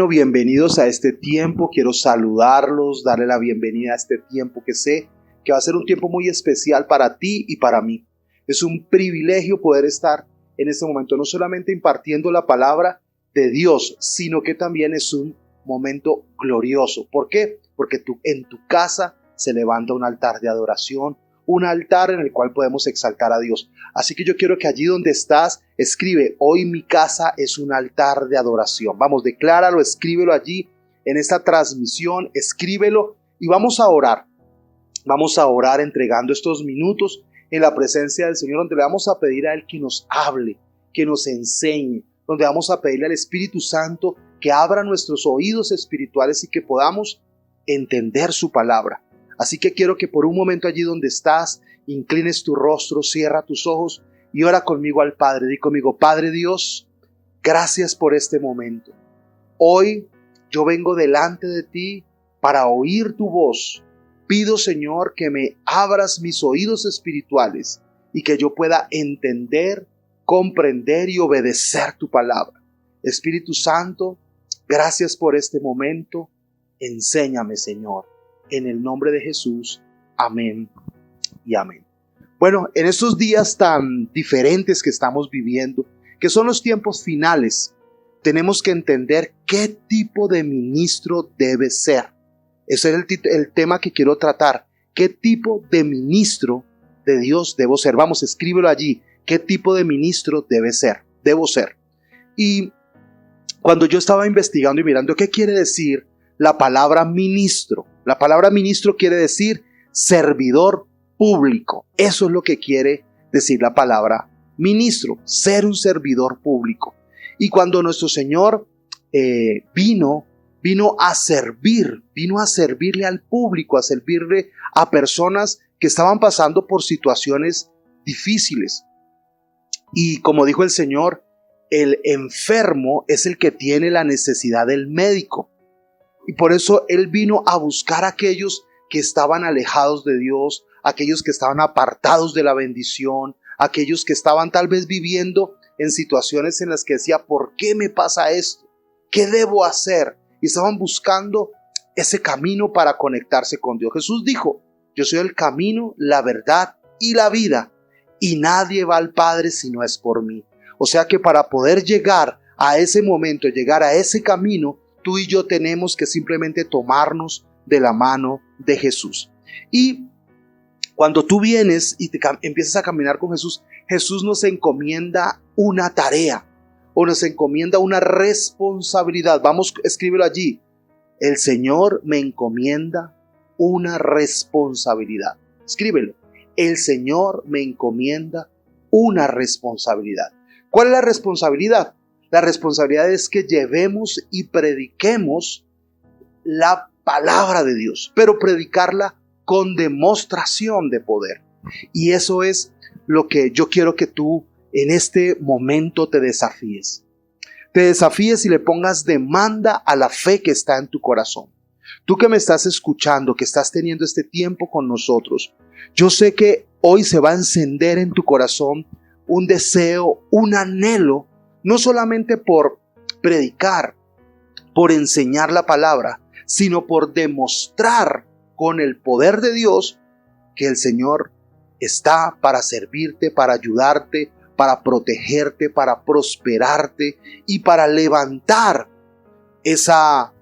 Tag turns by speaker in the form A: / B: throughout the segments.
A: Bueno, bienvenidos a este tiempo. Quiero saludarlos, darle la bienvenida a este tiempo que sé que va a ser un tiempo muy especial para ti y para mí. Es un privilegio poder estar en este momento, no solamente impartiendo la palabra de Dios, sino que también es un momento glorioso. ¿Por qué? Porque en tu casa se levanta un altar de adoración, un altar en el cual podemos exaltar a Dios. Así que yo quiero que allí donde estás, escribe: hoy mi casa es un altar de adoración. Vamos, decláralo, escríbelo allí en esta transmisión, escríbelo y vamos a orar. Vamos a orar entregando estos minutos en la presencia del Señor, donde le vamos a pedir a Él que nos hable, que nos enseñe, donde vamos a pedirle al Espíritu Santo que abra nuestros oídos espirituales y que podamos entender su palabra. Así que quiero que por un momento allí donde estás, inclines tu rostro, cierra tus ojos y ora conmigo al Padre. Di conmigo: Padre Dios, gracias por este momento. Hoy yo vengo delante de ti para oír tu voz. Pido, Señor, que me abras mis oídos espirituales y que yo pueda entender, comprender y obedecer tu palabra. Espíritu Santo, gracias por este momento. Enséñame, Señor. En el nombre de Jesús. Amén y amén. Bueno, en estos días tan diferentes que estamos viviendo, que son los tiempos finales, tenemos que entender qué tipo de ministro debe ser. Ese es el tema que quiero tratar. ¿Qué tipo de ministro de Dios debo ser? Vamos, escríbelo allí. ¿Qué tipo de ministro debo ser? Y cuando yo estaba investigando y mirando qué quiere decir la palabra ministro, la palabra ministro quiere decir servidor público. Eso es lo que quiere decir la palabra ministro, ser un servidor público. Y cuando nuestro Señor vino a servirle al público, a servirle a personas que estaban pasando por situaciones difíciles. Y como dijo el Señor, el enfermo es el que tiene la necesidad del médico. Y por eso Él vino a buscar a aquellos que estaban alejados de Dios, aquellos que estaban apartados de la bendición, aquellos que estaban tal vez viviendo en situaciones en las que decía: ¿por qué me pasa esto? ¿Qué debo hacer? Y estaban buscando ese camino para conectarse con Dios. Jesús dijo: yo soy el camino, la verdad y la vida, y nadie va al Padre si no es por mí. O sea que para poder llegar a ese momento, llegar a ese camino, tú y yo tenemos que simplemente tomarnos de la mano de Jesús. Y cuando tú vienes y empiezas a caminar con Jesús, Jesús nos encomienda una tarea o nos encomienda una responsabilidad. Vamos, escríbelo allí. El Señor me encomienda una responsabilidad. Escríbelo. El Señor me encomienda una responsabilidad. ¿Cuál es la responsabilidad? La responsabilidad es que llevemos y prediquemos la palabra de Dios, pero predicarla con demostración de poder. Y eso es lo que yo quiero que tú en este momento te desafíes. Te desafíes y le pongas demanda a la fe que está en tu corazón. Tú que me estás escuchando, que estás teniendo este tiempo con nosotros, yo sé que hoy se va a encender en tu corazón un deseo, un anhelo, no solamente por predicar, por enseñar la palabra, sino por demostrar con el poder de Dios que el Señor está para servirte, para ayudarte, para protegerte, para prosperarte y para levantar esa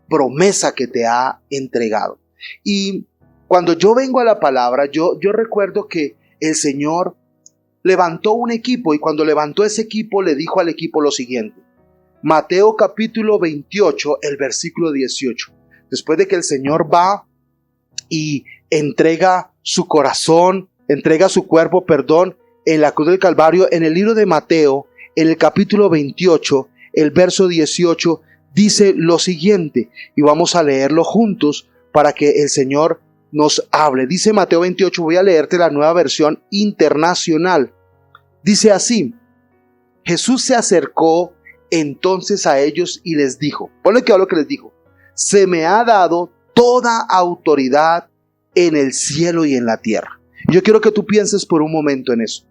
A: promesa que te ha entregado. Y cuando yo vengo a la palabra, yo recuerdo que el Señor levantó un equipo, y cuando levantó ese equipo le dijo al equipo lo siguiente. Mateo capítulo 28, el versículo 18. Después de que el Señor va y entrega su corazón, entrega su cuerpo, en la cruz del Calvario, en el libro de Mateo, en el capítulo 28, el verso 18, dice lo siguiente, y vamos a leerlo juntos para que el Señor nos hable. Dice Mateo 28, voy a leerte la Nueva Versión Internacional. Dice así: Jesús se acercó entonces a ellos y les dijo, ponle que hablo que les dijo: se me ha dado toda autoridad en el cielo y en la tierra. Yo quiero que tú pienses por un momento en eso.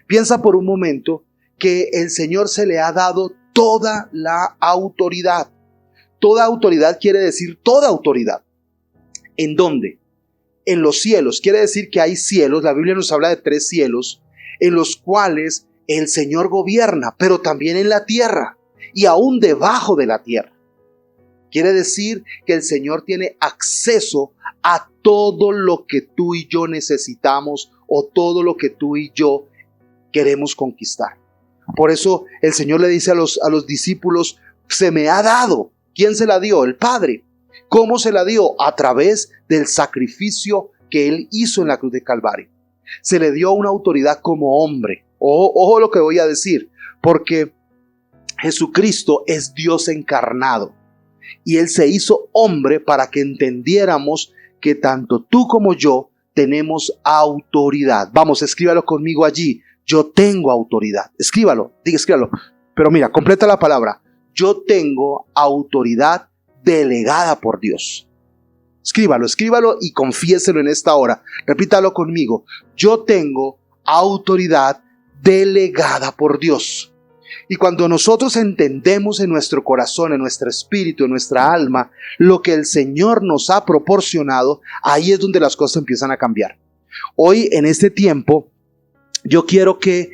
A: Piensa por un momento que el Señor se le ha dado toda la autoridad. Toda autoridad quiere decir toda autoridad. ¿En dónde? En los cielos. Quiere decir que hay cielos, la Biblia nos habla de 3 cielos, en los cuales el Señor gobierna, pero también en la tierra y aún debajo de la tierra. Quiere decir que el Señor tiene acceso a todo lo que tú y yo necesitamos o todo lo que tú y yo queremos conquistar. Por eso el Señor le dice a los discípulos, se me ha dado. ¿Quién se la dio? El Padre. ¿Cómo se la dio? A través del sacrificio que Él hizo en la cruz de Calvario. Se le dio una autoridad como hombre. Ojo lo que voy a decir, porque Jesucristo es Dios encarnado. Y Él se hizo hombre para que entendiéramos que tanto tú como yo tenemos autoridad. Vamos, escríbalo conmigo allí. Yo tengo autoridad. Escríbalo, escríbalo. Pero mira, completa la palabra. Yo tengo autoridad delegada por Dios. Escríbalo y confiéselo en esta hora. Repítalo conmigo. Yo tengo autoridad delegada por Dios. Y cuando nosotros entendemos en nuestro corazón, en nuestro espíritu, en nuestra alma, lo que el Señor nos ha proporcionado, ahí es donde las cosas empiezan a cambiar. Hoy, en este tiempo, yo quiero que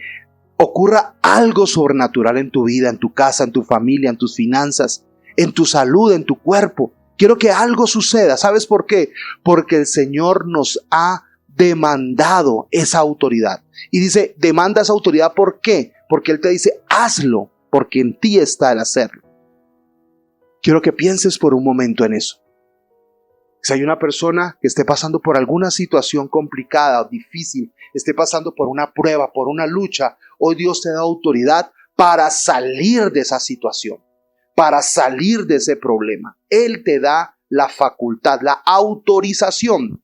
A: ocurra algo sobrenatural en tu vida, en tu casa, en tu familia, en tus finanzas, en tu salud, en tu cuerpo. Quiero que algo suceda. ¿Sabes por qué? Porque el Señor nos ha demandado esa autoridad. Y dice, demanda esa autoridad, ¿por qué? Porque Él te dice, hazlo, porque en ti está el hacerlo. Quiero que pienses por un momento en eso. Si hay una persona que esté pasando por alguna situación complicada o difícil, esté pasando por una prueba, por una lucha, hoy Dios te da autoridad para salir de esa situación, para salir de ese problema. Él te da la facultad, la autorización.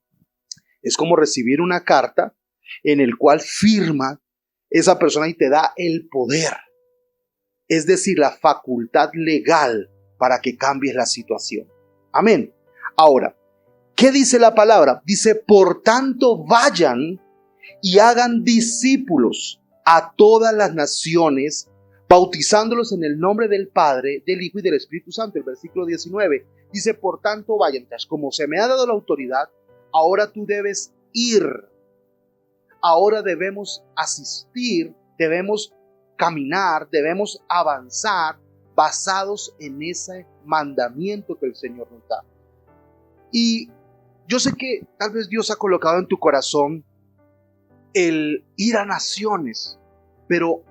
A: Es como recibir una carta en el cual firma esa persona y te da el poder. Es decir, la facultad legal para que cambies la situación. Amén. Ahora, ¿qué dice la palabra? Dice, por tanto, vayan y hagan discípulos a todas las naciones, bautizándolos en el nombre del Padre, del Hijo y del Espíritu Santo. El versículo 19 dice, por tanto, vayan. Entonces, como se me ha dado la autoridad, ahora tú debes ir. Ahora debemos asistir, debemos caminar, debemos avanzar basados en ese mandamiento que el Señor nos da. Y yo sé que tal vez Dios ha colocado en tu corazón el ir a naciones, pero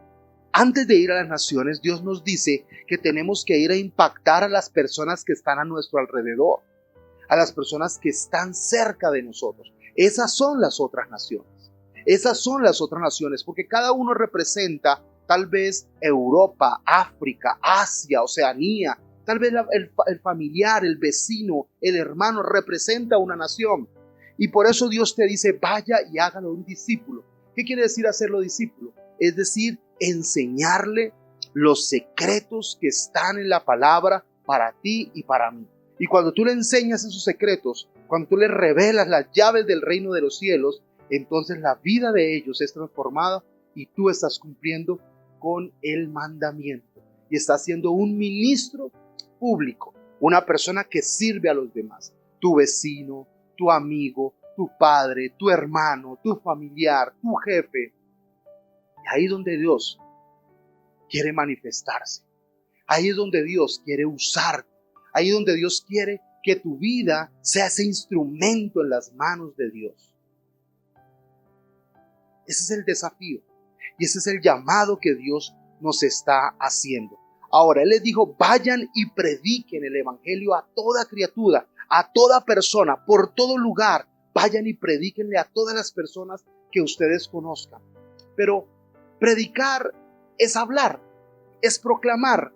A: antes de ir a las naciones, Dios nos dice que tenemos que ir a impactar a las personas que están a nuestro alrededor, a las personas que están cerca de nosotros. Esas son las otras naciones. Esas son las otras naciones, porque cada uno representa tal vez Europa, África, Asia, Oceanía. Tal vez el familiar, el vecino, el hermano representa una nación. Y por eso Dios te dice, vaya y hágalo un discípulo. ¿Qué quiere decir hacerlo discípulo? Es decir, enseñarle los secretos que están en la palabra para ti y para mí. Y cuando tú le enseñas esos secretos, cuando tú le revelas las llaves del reino de los cielos, entonces la vida de ellos es transformada y tú estás cumpliendo con el mandamiento. Y estás siendo un ministro público, una persona que sirve a los demás, tu vecino, tu amigo, tu padre, tu hermano, tu familiar, tu jefe. Y ahí es donde Dios quiere manifestarse. Ahí es donde Dios quiere usarte. Ahí es donde Dios quiere que tu vida sea ese instrumento en las manos de Dios. Ese es el desafío y ese es el llamado que Dios nos está haciendo. Ahora, Él les dijo, vayan y prediquen el evangelio a toda criatura, a toda persona, por todo lugar. Vayan y predíquenle a todas las personas que ustedes conozcan. Pero predicar es hablar, es proclamar.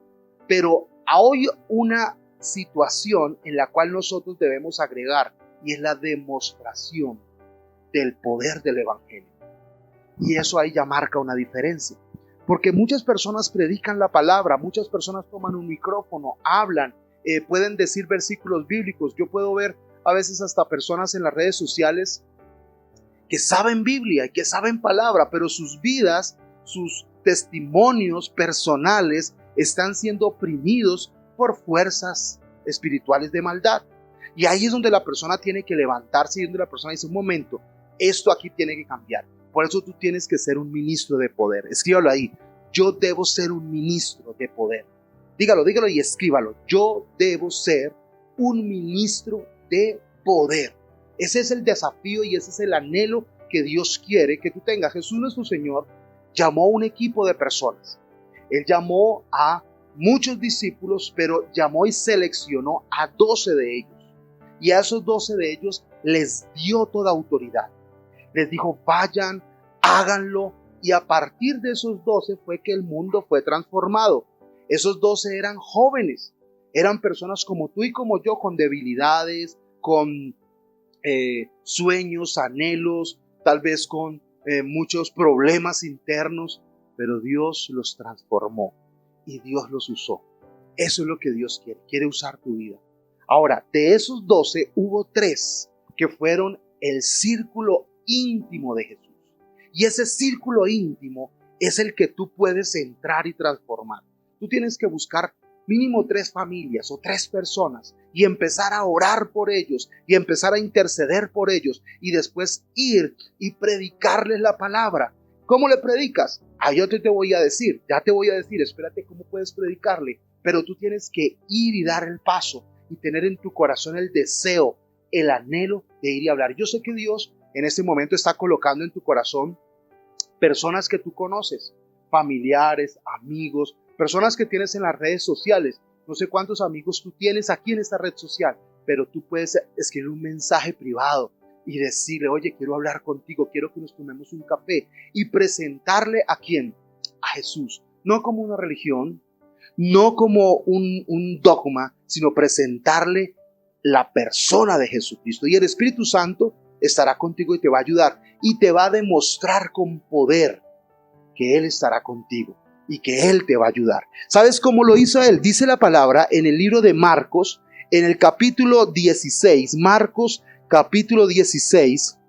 A: Pero hay una situación en la cual nosotros debemos agregar y es la demostración del poder del evangelio. Y eso ahí ya marca una diferencia. Porque muchas personas predican la palabra, muchas personas toman un micrófono, hablan, pueden decir versículos bíblicos. Yo puedo ver a veces hasta personas en las redes sociales que saben Biblia y que saben palabra, pero sus vidas, sus testimonios personales están siendo oprimidos por fuerzas espirituales de maldad. Y ahí es donde la persona tiene que levantarse y donde la persona dice, un momento, esto aquí tiene que cambiar. Por eso tú tienes que ser un ministro de poder. Escríbalo ahí. Yo debo ser un ministro de poder. Dígalo y escríbalo. Yo debo ser un ministro de poder. Ese es el desafío y ese es el anhelo que Dios quiere que tú tengas. Jesús nuestro Señor llamó a un equipo de personas. Él llamó a muchos discípulos, pero llamó y seleccionó a 12 de ellos. Y a esos 12 de ellos les dio toda autoridad. Les dijo, vayan, háganlo. Y a partir de esos 12 fue que el mundo fue transformado. Esos 12 eran jóvenes. Eran personas como tú y como yo, con debilidades, con sueños, anhelos, tal vez con muchos problemas internos. Pero Dios los transformó y Dios los usó. Eso es lo que Dios quiere. Quiere usar tu vida. Ahora, de esos 12 hubo 3 que fueron el círculo íntimo de Jesús. Y ese círculo íntimo es el que tú puedes entrar y transformar. Tú tienes que buscar mínimo 3 familias o 3 personas y empezar a orar por ellos y empezar a interceder por ellos y después ir y predicarles la palabra. ¿Cómo le predicas? Yo te voy a decir, espérate cómo puedes predicarle, pero tú tienes que ir y dar el paso y tener en tu corazón el deseo, el anhelo de ir y hablar. Yo sé que Dios en este momento está colocando en tu corazón personas que tú conoces, familiares, amigos, personas que tienes en las redes sociales. No sé cuántos amigos tú tienes aquí en esta red social, pero tú puedes escribir un mensaje privado y decirle, oye, quiero hablar contigo, quiero que nos tomemos un café y presentarle ¿a quién? A Jesús. No como una religión, no como un dogma, sino presentarle la persona de Jesucristo. Y el Espíritu Santo estará contigo y te va a ayudar y te va a demostrar con poder que Él estará contigo y que Él te va a ayudar. ¿Sabes cómo lo hizo Él? Dice la palabra en el libro de Marcos, en el capítulo 16, Marcos capítulo 16,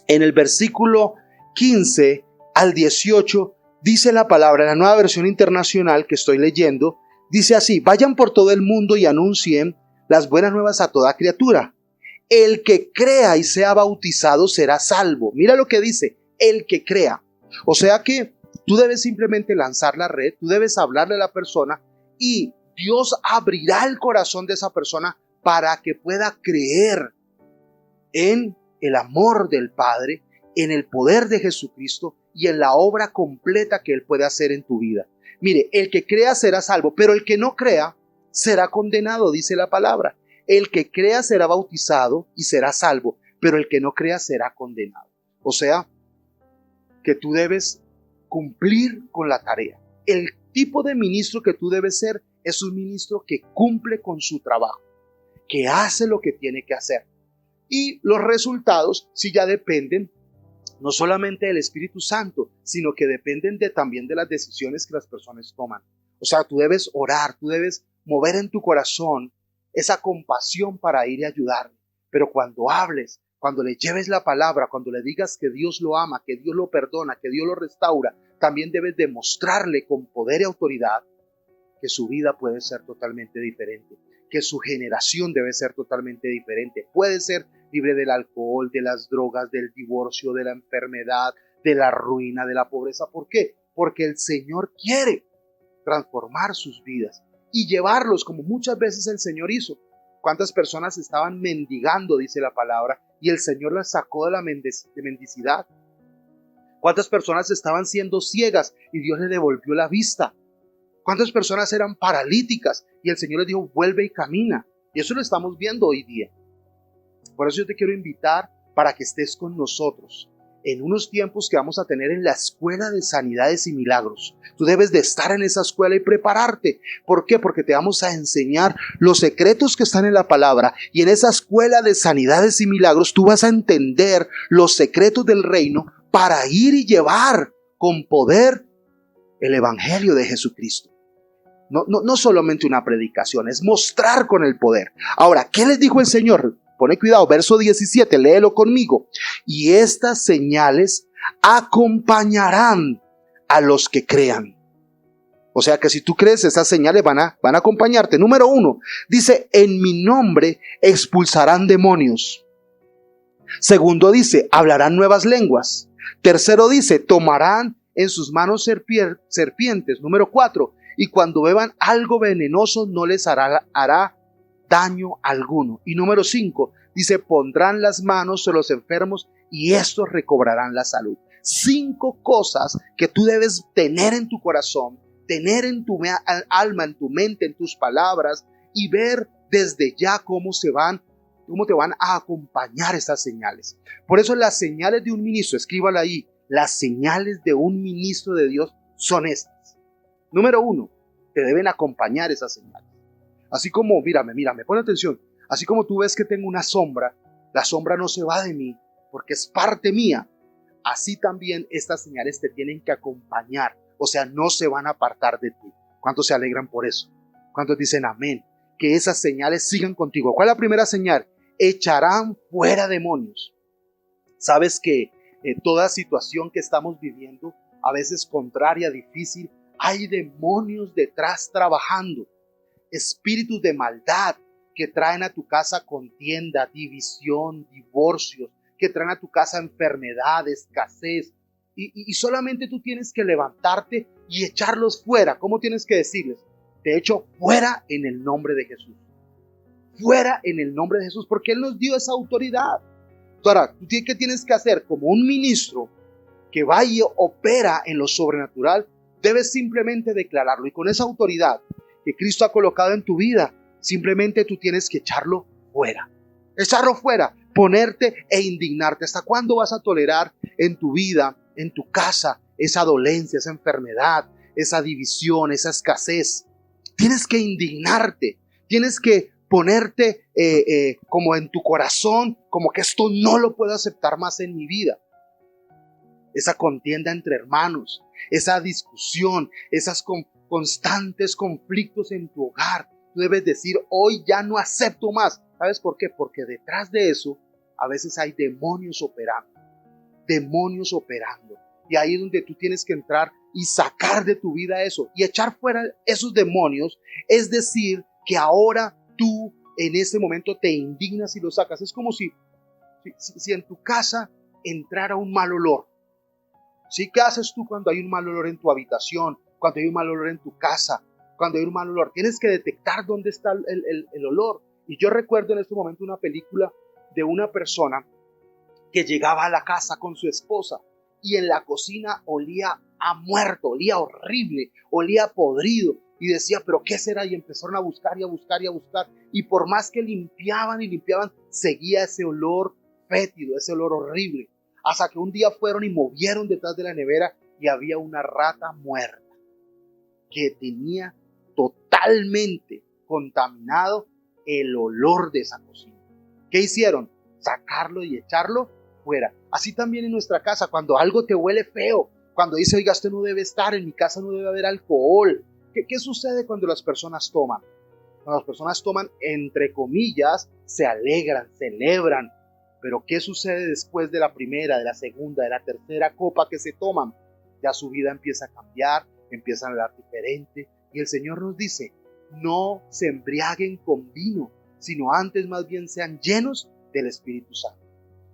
A: en el versículo 15 al 18, dice la palabra, en la Nueva Versión Internacional que estoy leyendo, dice así: vayan por todo el mundo y anuncien las buenas nuevas a toda criatura. El que crea y sea bautizado será salvo. Mira lo que dice, el que crea. O sea que tú debes simplemente lanzar la red, tú debes hablarle a la persona y Dios abrirá el corazón de esa persona para que pueda creer en el amor del Padre, en el poder de Jesucristo y en la obra completa que Él puede hacer en tu vida. Mire, el que crea será salvo, pero el que no crea será condenado, dice la palabra. El que crea será bautizado y será salvo, pero el que no crea será condenado. O sea, que tú debes cumplir con la tarea. El tipo de ministro que tú debes ser es un ministro que cumple con su trabajo, que hace lo que tiene que hacer. Y los resultados sí ya dependen no solamente del Espíritu Santo, sino que dependen también de las decisiones que las personas toman. O sea, tú debes orar, tú debes mover en tu corazón esa compasión para ir y ayudarle. Pero cuando hables, cuando le lleves la palabra, cuando le digas que Dios lo ama, que Dios lo perdona, que Dios lo restaura, también debes demostrarle con poder y autoridad que su vida puede ser totalmente diferente, que su generación debe ser totalmente diferente. Puede ser libre del alcohol, de las drogas, del divorcio, de la enfermedad, de la ruina, de la pobreza. ¿Por qué? Porque el Señor quiere transformar sus vidas y llevarlos como muchas veces el Señor hizo. ¿Cuántas personas estaban mendigando, dice la palabra, y el Señor las sacó de la mendicidad? ¿Cuántas personas estaban siendo ciegas y Dios les devolvió la vista? ¿Cuántas personas eran paralíticas y el Señor les dijo, vuelve y camina? Y eso lo estamos viendo hoy día. Por eso yo te quiero invitar para que estés con nosotros en unos tiempos que vamos a tener en la Escuela de Sanidades y Milagros. Tú debes de estar en esa escuela y prepararte. ¿Por qué? Porque te vamos a enseñar los secretos que están en la palabra, y en esa Escuela de Sanidades y Milagros tú vas a entender los secretos del reino para ir y llevar con poder el Evangelio de Jesucristo. No solamente una predicación, es mostrar con el poder. Ahora, ¿qué les dijo el Señor? Pone cuidado, verso 17, léelo conmigo. Y estas señales acompañarán a los que crean. O sea que si tú crees, esas señales van a acompañarte. Número 1, dice, en mi nombre expulsarán demonios. Segundo dice, hablarán nuevas lenguas. Tercero dice, tomarán en sus manos serpientes. Número 4, y cuando beban algo venenoso no les hará daño alguno. Y número 5, dice, pondrán las manos sobre los enfermos y estos recobrarán la salud. 5 cosas que tú debes tener en tu corazón, tener en tu alma, en tu mente, en tus palabras, y ver desde ya cómo te van a acompañar esas señales. Por eso las señales de un ministro, escríbala ahí, las señales de un ministro de Dios son estas. Número 1, te deben acompañar esas señales. Así como, mírame, pon atención, así como tú ves que tengo una sombra, la sombra no se va de mí porque es parte mía. Así también estas señales te tienen que acompañar, o sea, no se van a apartar de ti. ¿Cuántos se alegran por eso? ¿Cuántos dicen amén? Que esas señales sigan contigo. ¿Cuál es la primera señal? Echarán fuera demonios. Sabes que toda situación que estamos viviendo, a veces contraria, difícil, hay demonios detrás trabajando, espíritus de maldad que traen a tu casa contienda, división, divorcios, que traen a tu casa enfermedad, escasez, y solamente tú tienes que levantarte y echarlos fuera. ¿Cómo tienes que decirles? Te echo fuera en el nombre de Jesús. Fuera en el nombre de Jesús, porque Él nos dio esa autoridad. Ahora, ¿qué tienes que hacer? Como un ministro que va y opera en lo sobrenatural, debes simplemente declararlo, y con esa autoridad que Cristo ha colocado en tu vida, simplemente tú tienes que echarlo fuera. Echarlo fuera, ponerte e indignarte. ¿Hasta cuándo vas a tolerar en tu vida, en tu casa, esa dolencia, esa enfermedad, esa división, esa escasez? Tienes que indignarte, tienes que ponerte como en tu corazón, como que esto no lo puedo aceptar más en mi vida. Esa contienda entre hermanos, esa discusión, esos constantes conflictos en tu hogar. Tú debes decir, hoy ya no acepto más. ¿Sabes por qué? Porque detrás de eso a veces hay demonios operando. Demonios operando. Y ahí es donde tú tienes que entrar y sacar de tu vida eso. Y echar fuera esos demonios. Es decir, que ahora tú en ese momento te indignas y lo sacas. Es como si en tu casa entrara un mal olor. ¿Sí? ¿Qué haces tú cuando hay un mal olor en tu habitación? Cuando hay un mal olor en tu casa. Cuando hay un mal olor. Tienes que detectar dónde está el olor. Y yo recuerdo en este momento una película de una persona que llegaba a la casa con su esposa y en la cocina olía a muerto, olía horrible, olía podrido. Y decía, ¿pero qué será? Y empezaron a buscar y a buscar y a buscar. Y por más que limpiaban y limpiaban, seguía ese olor fétido, ese olor horrible. Hasta que un día fueron y movieron detrás de la nevera y había una rata muerta que tenía totalmente contaminado el olor de esa cocina. ¿Qué hicieron? Sacarlo y echarlo fuera. Así también en nuestra casa, cuando algo te huele feo, cuando dice, oiga, usted no debe estar, en mi casa no debe haber alcohol. ¿Qué sucede cuando las personas toman? Cuando las personas toman, entre comillas, se alegran, celebran. Pero ¿qué sucede después de la primera, de la segunda, de la tercera copa que se toman? Ya su vida empieza a cambiar, empiezan a hablar diferente. Y el Señor nos dice, no se embriaguen con vino, sino antes más bien sean llenos del Espíritu Santo.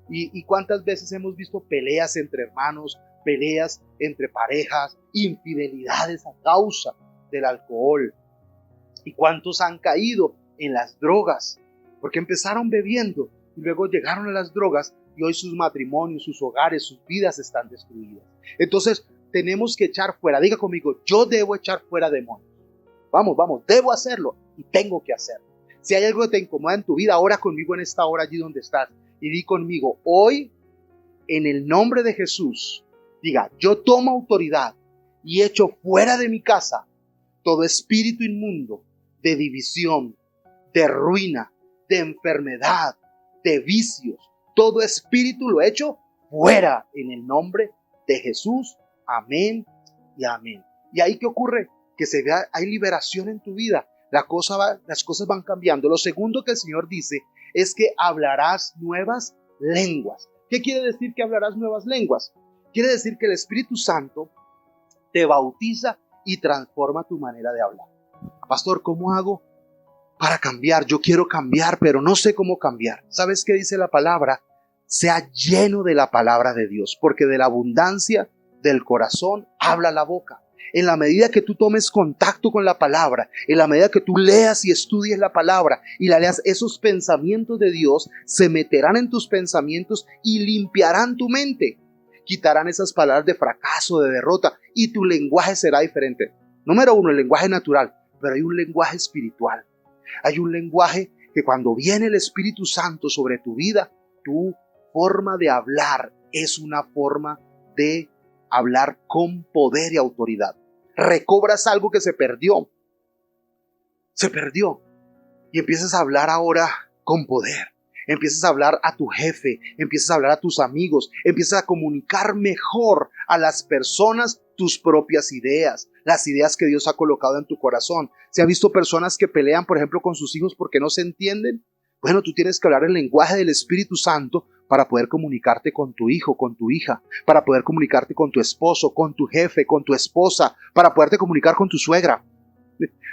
A: ¿Y cuántas veces hemos visto peleas entre hermanos, peleas entre parejas, infidelidades a causa del alcohol? ¿Y cuántos han caído en las drogas? Porque empezaron bebiendo y luego llegaron a las drogas y hoy sus matrimonios, sus hogares, sus vidas están destruidas. Entonces tenemos que echar fuera. Diga conmigo, yo debo echar fuera demonios. Vamos, debo hacerlo y tengo que hacerlo. Si hay algo que te incomoda en tu vida, ora conmigo en esta hora allí donde estás y di conmigo, hoy en el nombre de Jesús, diga, yo tomo autoridad y echo fuera de mi casa todo espíritu inmundo de división, de ruina, de enfermedad, de vicios. Todo espíritu lo echo fuera en el nombre de Jesús. Amén y amén. ¿Y ahí qué ocurre? Que hay liberación en tu vida. Las cosas van cambiando. Lo segundo que el Señor dice es que hablarás nuevas lenguas. ¿Qué quiere decir que hablarás nuevas lenguas? Quiere decir que el Espíritu Santo te bautiza y transforma tu manera de hablar. Pastor, ¿cómo hago para cambiar? Yo quiero cambiar, pero no sé cómo cambiar. ¿Sabes qué dice la palabra? Sea lleno de la palabra de Dios, porque de la abundancia del corazón habla la boca. En la medida que tú tomes contacto con la palabra, en la medida que tú leas y estudies la palabra y la leas, esos pensamientos de Dios se meterán en tus pensamientos y limpiarán tu mente. Quitarán esas palabras de fracaso, de derrota, y tu lenguaje será diferente. Número uno, el lenguaje natural, pero hay un lenguaje espiritual. Hay un lenguaje que cuando viene el Espíritu Santo sobre tu vida, tu forma de hablar es una forma de hablar con poder y autoridad. Recobras algo que se perdió. Y empiezas a hablar ahora con poder. Empiezas a hablar a tu jefe, empiezas a hablar a tus amigos, empiezas a comunicar mejor a las personas tus propias ideas, las ideas que Dios ha colocado en tu corazón. ¿Se ha visto personas que pelean, por ejemplo, con sus hijos porque no se entienden? Bueno, tú tienes que hablar el lenguaje del Espíritu Santo para poder comunicarte con tu hijo, con tu hija, para poder comunicarte con tu esposo, con tu jefe, con tu esposa, para poderte comunicar con tu suegra.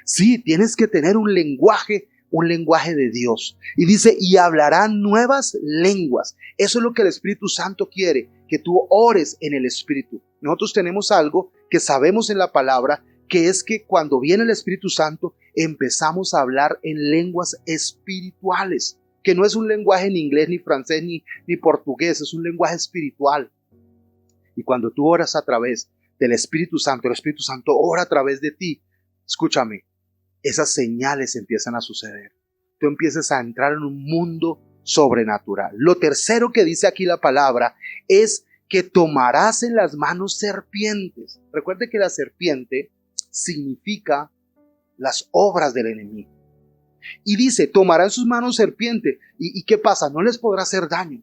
A: Sí, tienes que tener un lenguaje de Dios. Y dice, y hablarán nuevas lenguas. Eso es lo que el Espíritu Santo quiere, que tú ores en el Espíritu. Nosotros tenemos algo que sabemos en la palabra, que es que cuando viene el Espíritu Santo, empezamos a hablar en lenguas espirituales, que no es un lenguaje en inglés, ni francés, ni portugués, es un lenguaje espiritual. Y cuando tú oras a través del Espíritu Santo, el Espíritu Santo ora a través de ti, escúchame, esas señales empiezan a suceder. Tú empiezas a entrar en un mundo sobrenatural. Lo tercero que dice aquí la palabra es que tomarás en las manos serpientes. Recuerde que la serpiente significa las obras del enemigo. Y dice, tomará en sus manos serpiente. ¿Y qué pasa? No les podrá hacer daño.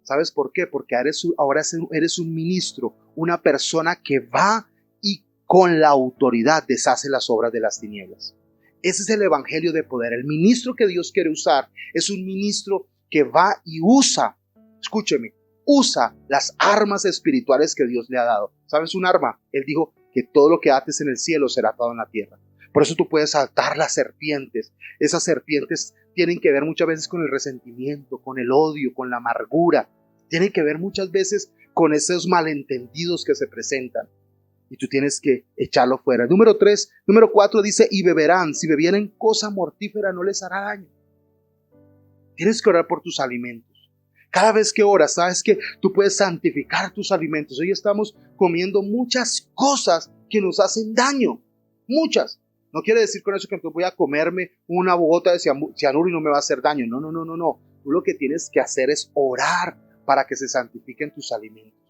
A: ¿Sabes por qué? Porque ahora eres un ministro, una persona que va y con la autoridad deshace las obras de las tinieblas. Ese es el evangelio de poder. El ministro que Dios quiere usar es un ministro que va y usa, escúcheme, usa las armas espirituales que Dios le ha dado. ¿Sabes un arma? Él dijo que todo lo que ates en el cielo será atado en la tierra. Por eso tú puedes saltar las serpientes. Esas serpientes tienen que ver muchas veces con el resentimiento, con el odio, con la amargura. Tienen que ver muchas veces con esos malentendidos que se presentan. Y tú tienes que echarlo fuera. Número 4 dice, y beberán. Si bebieren cosa mortífera no les hará daño. Tienes que orar por tus alimentos. Cada vez que oras, sabes que tú puedes santificar tus alimentos. Hoy estamos comiendo muchas cosas que nos hacen daño. Muchas. No quiere decir con eso que voy a comerme una gota de cianuro y no me va a hacer daño. No. Tú lo que tienes que hacer es orar para que se santifiquen tus alimentos.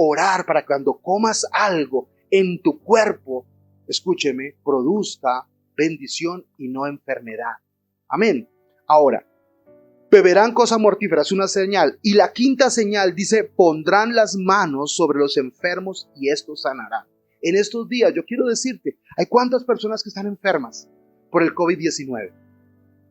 A: Orar para que cuando comas algo en tu cuerpo, escúcheme, produzca bendición y no enfermedad. Amén. Ahora, beberán cosa mortífera, es una señal. Y la quinta señal dice, pondrán las manos sobre los enfermos y estos sanarán. En estos días, yo quiero decirte, hay cuántas personas que están enfermas por el COVID-19.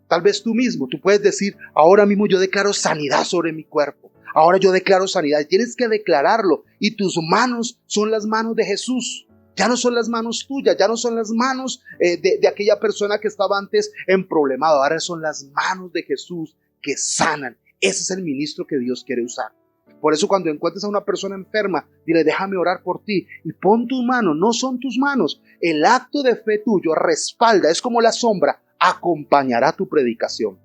A: Tal vez tú mismo, tú puedes decir, ahora mismo yo declaro sanidad sobre mi cuerpo. Ahora yo declaro sanidad y tienes que declararlo. Y tus manos son las manos de Jesús. Ya no son las manos tuyas, ya no son las manos de aquella persona que estaba antes emproblemado. Ahora son las manos de Jesús que sanan. Ese es el ministro que Dios quiere usar. Por eso cuando encuentres a una persona enferma, dile, déjame orar por ti. Y pon tus manos, no son tus manos. El acto de fe tuyo respalda, es como la sombra, acompañará tu predicación.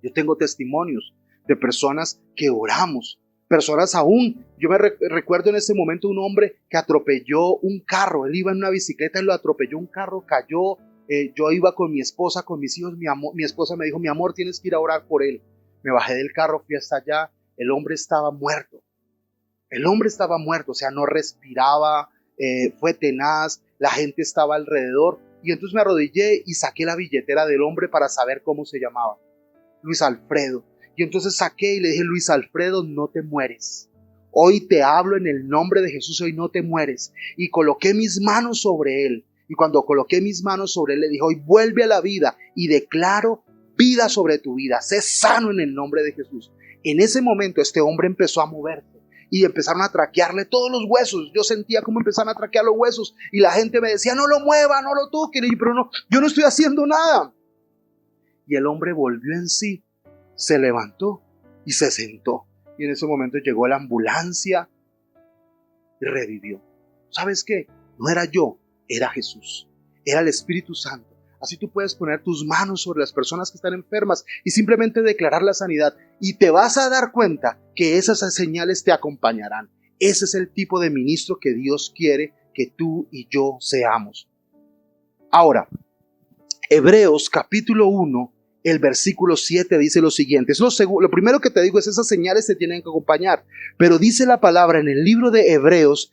A: Yo tengo testimonios de personas que oramos, personas aún, yo me recuerdo en ese momento un hombre que atropelló un carro, él iba en una bicicleta y lo atropelló un carro, cayó, yo iba con mi esposa, con mis hijos, mi esposa me dijo, mi amor, tienes que ir a orar por él. Me bajé del carro, fui hasta allá, el hombre estaba muerto, o sea, no respiraba, fue tenaz, la gente estaba alrededor, y entonces me arrodillé y saqué la billetera del hombre para saber cómo se llamaba, Luis Alfredo. Y entonces saqué y le dije, Luis Alfredo, no te mueres. Hoy te hablo en el nombre de Jesús, hoy no te mueres. Y coloqué mis manos sobre él. Y cuando coloqué mis manos sobre él, le dije, hoy vuelve a la vida y declaro vida sobre tu vida. Sé sano en el nombre de Jesús. En ese momento este hombre empezó a moverse. y empezaron a traquearle todos los huesos. Yo sentía cómo empezaron a traquear los huesos y la gente me decía, no lo mueva, no lo toquen. Y yo, pero no, yo no estoy haciendo nada. Y el hombre volvió en sí, se levantó y se sentó. Y en ese momento llegó la ambulancia y revivió. ¿Sabes qué? No era yo, era Jesús, era el Espíritu Santo. Así tú puedes poner tus manos sobre las personas que están enfermas y simplemente declarar la sanidad. Y te vas a dar cuenta que esas señales te acompañarán. Ese es el tipo de ministro que Dios quiere que tú y yo seamos. Ahora, Hebreos capítulo 1, el versículo 7 dice lo siguiente. Lo primero que te digo es esas señales te tienen que acompañar. Pero dice la palabra en el libro de Hebreos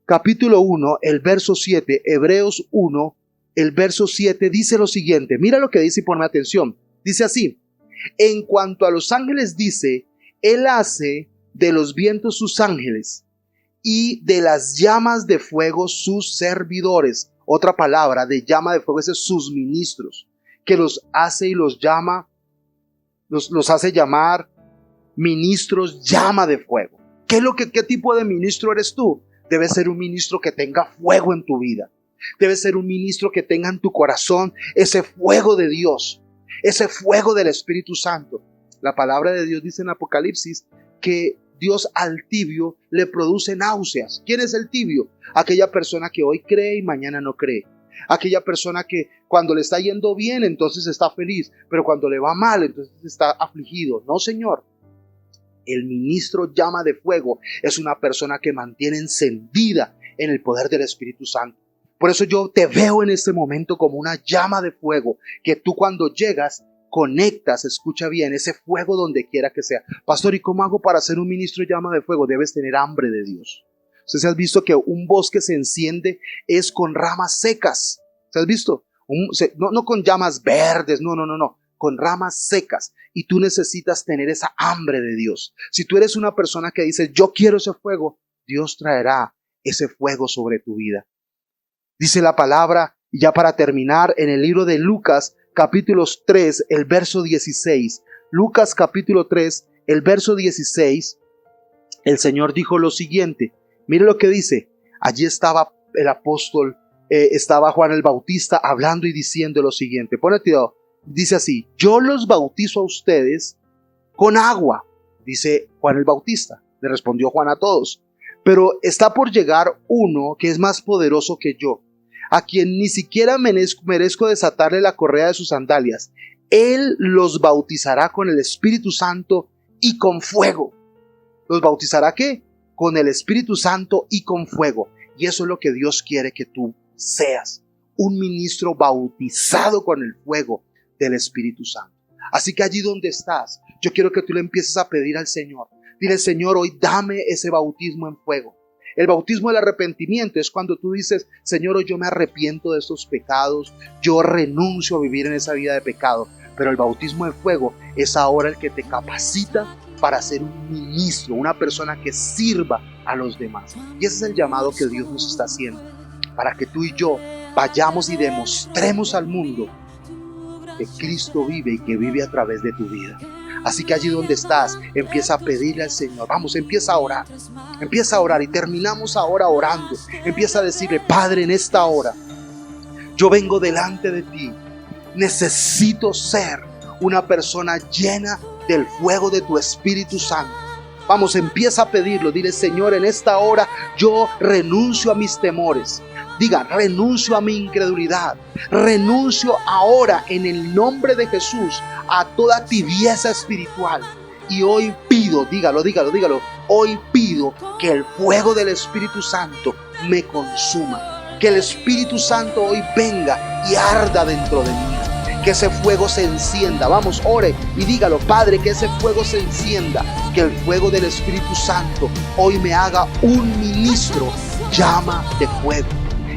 A: capítulo 1, el verso 7, Hebreos 1, el verso 7 dice lo siguiente. Mira lo que dice y ponme atención. Dice así: en cuanto a los ángeles dice, Él hace de los vientos sus ángeles y de las llamas de fuego sus servidores. Otra palabra de llama de fuego es sus ministros, que los hace y los llama, los hace llamar ministros llama de fuego. ¿Qué tipo de ministro eres tú? Debes ser un ministro que tenga fuego en tu vida. Debes ser un ministro que tenga en tu corazón ese fuego de Dios, ese fuego del Espíritu Santo. La palabra de Dios dice en Apocalipsis que Dios al tibio le produce náuseas. ¿Quién es el tibio? Aquella persona que hoy cree y mañana no cree. Aquella persona que cuando le está yendo bien, entonces está feliz, pero cuando le va mal, entonces está afligido. No, Señor. El ministro llama de fuego es una persona que mantiene encendida en el poder del Espíritu Santo. Por eso yo te veo en este momento como una llama de fuego, que tú cuando llegas conectas, escucha bien, ese fuego donde quiera que sea. Pastor, ¿y cómo hago para ser un ministro llama de fuego? Debes tener hambre de Dios. ¿Ustedes han visto que un bosque se enciende es con ramas secas? ¿Se has visto? No con llamas verdes, no, con ramas secas. Y tú necesitas tener esa hambre de Dios. Si tú eres una persona que dice, yo quiero ese fuego, Dios traerá ese fuego sobre tu vida. Dice la palabra, y ya para terminar, en el libro de Lucas, capítulo 3, el verso 16. Lucas capítulo 3, el verso 16, el Señor dijo lo siguiente. Mire lo que dice. Allí estaba el apóstol, estaba Juan el Bautista hablando y diciendo lo siguiente. Ponete, dice así: yo los bautizo a ustedes con agua, dice Juan el Bautista. Le respondió Juan a todos. Pero está por llegar uno que es más poderoso que yo, a quien ni siquiera merezco desatarle la correa de sus sandalias. Él los bautizará con el Espíritu Santo y con fuego. ¿Los bautizará qué? Con el Espíritu Santo y con fuego. Y eso es lo que Dios quiere que tú seas. Un ministro bautizado con el fuego del Espíritu Santo. Así que allí donde estás, yo quiero que tú le empieces a pedir al Señor. Dile: Señor, hoy dame ese bautismo en fuego. El bautismo del arrepentimiento es cuando tú dices: Señor, hoy yo me arrepiento de estos pecados, yo renuncio a vivir en esa vida de pecado. Pero el bautismo de fuego es ahora el que te capacita para ser un ministro, una persona que sirva a los demás. Y ese es el llamado que Dios nos está haciendo, para que tú y yo vayamos y demostremos al mundo que Cristo vive y que vive a través de tu vida. Así que allí donde estás, empieza a pedirle al Señor. Vamos, empieza a orar. Empieza a orar y terminamos ahora orando. Empieza a decirle: Padre, en esta hora, yo vengo delante de ti. Necesito ser una persona llena del fuego de tu Espíritu Santo. Vamos, empieza a pedirlo. Dile: Señor, en esta hora yo renuncio a mis temores. Diga: renuncio a mi incredulidad. Renuncio ahora en el nombre de Jesús a toda tibieza espiritual. Y hoy pido, dígalo. Hoy pido que el fuego del Espíritu Santo me consuma. Que el Espíritu Santo hoy venga y arda dentro de mí. Que ese fuego se encienda. Vamos, ore y dígalo: Padre, que ese fuego se encienda. Que el fuego del Espíritu Santo hoy me haga un ministro llama de fuego.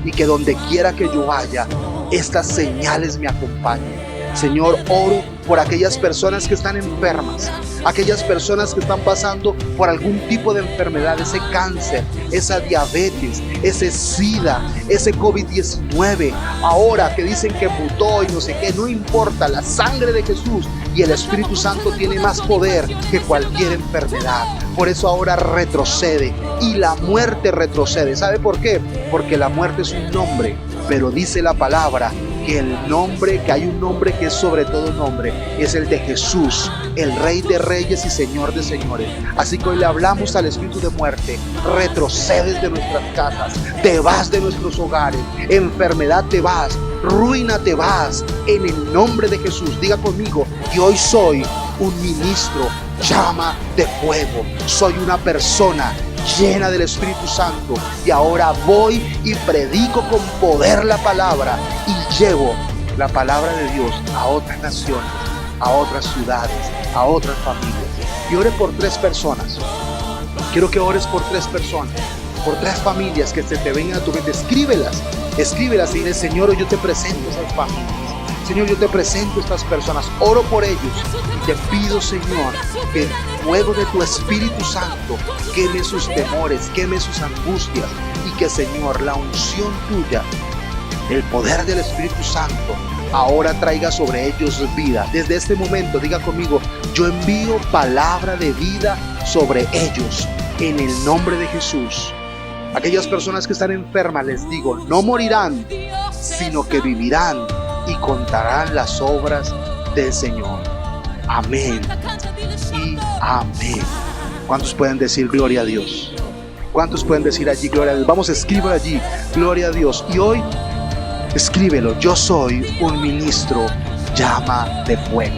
A: Y que donde quiera que yo vaya, estas señales me acompañen. Señor, oro por aquellas personas que están enfermas, aquellas personas que están pasando por algún tipo de enfermedad, ese cáncer, esa diabetes, ese SIDA, ese COVID-19, ahora que dicen que mutó y no sé qué, no importa, la sangre de Jesús y el Espíritu Santo tiene más poder que cualquier enfermedad. Por eso ahora retrocede y la muerte retrocede. ¿Sabe por qué? Porque la muerte es un nombre, pero dice la palabra que hay un nombre que es sobre todo nombre, es el de Jesús, el Rey de Reyes y Señor de Señores. Así que hoy le hablamos al espíritu de muerte: retrocedes de nuestras casas, te vas de nuestros hogares, enfermedad te vas, ruina te vas, en el nombre de Jesús. Diga conmigo: y hoy soy un ministro llama de fuego, soy una persona llena del Espíritu Santo, y ahora voy y predico con poder la palabra y llevo la palabra de Dios a otras naciones, a otras ciudades, a otras familias. Y ore por 3 personas. Quiero que ores por 3 personas, por 3 familias que se te vengan a tu mente. Escríbelas y dile: Señor, hoy yo te presento esas familias. Señor, yo te presento estas personas, oro por ellos y te pido, Señor, que el fuego de tu Espíritu Santo queme sus temores, queme sus angustias, y que, Señor, la unción tuya, el poder del Espíritu Santo, ahora traiga sobre ellos vida. Desde este momento, diga conmigo: yo envío palabra de vida sobre ellos, en el nombre de Jesús. Aquellas personas que están enfermas, les digo: no morirán, sino que vivirán y contarán las obras del Señor. Amén y amén. ¿Cuántos pueden decir gloria a Dios? ¿Cuántos pueden decir allí gloria a Dios? Vamos, escribir allí gloria a Dios. Y hoy escríbelo: yo soy un ministro llama de fuego.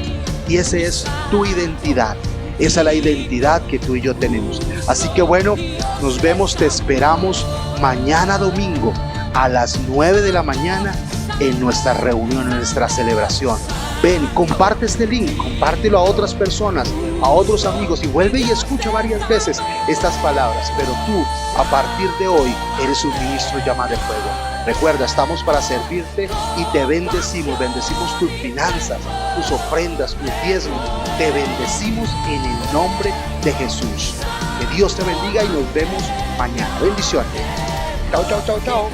A: Y esa es tu identidad. Esa es la identidad que tú y yo tenemos. Así que bueno, nos vemos, te esperamos mañana domingo a las 9 de la mañana en nuestra reunión, en nuestra celebración. Ven, comparte este link, compártelo a otras personas, a otros amigos, y vuelve y escucha varias veces estas palabras. Pero tú, a partir de hoy, eres un ministro llamado de fuego. Recuerda, estamos para servirte y te bendecimos. Bendecimos tus finanzas, tus ofrendas, tus diezmos. Te bendecimos en el nombre de Jesús. Que Dios te bendiga y nos vemos mañana. Bendiciones. Chao, chao, chao, chao.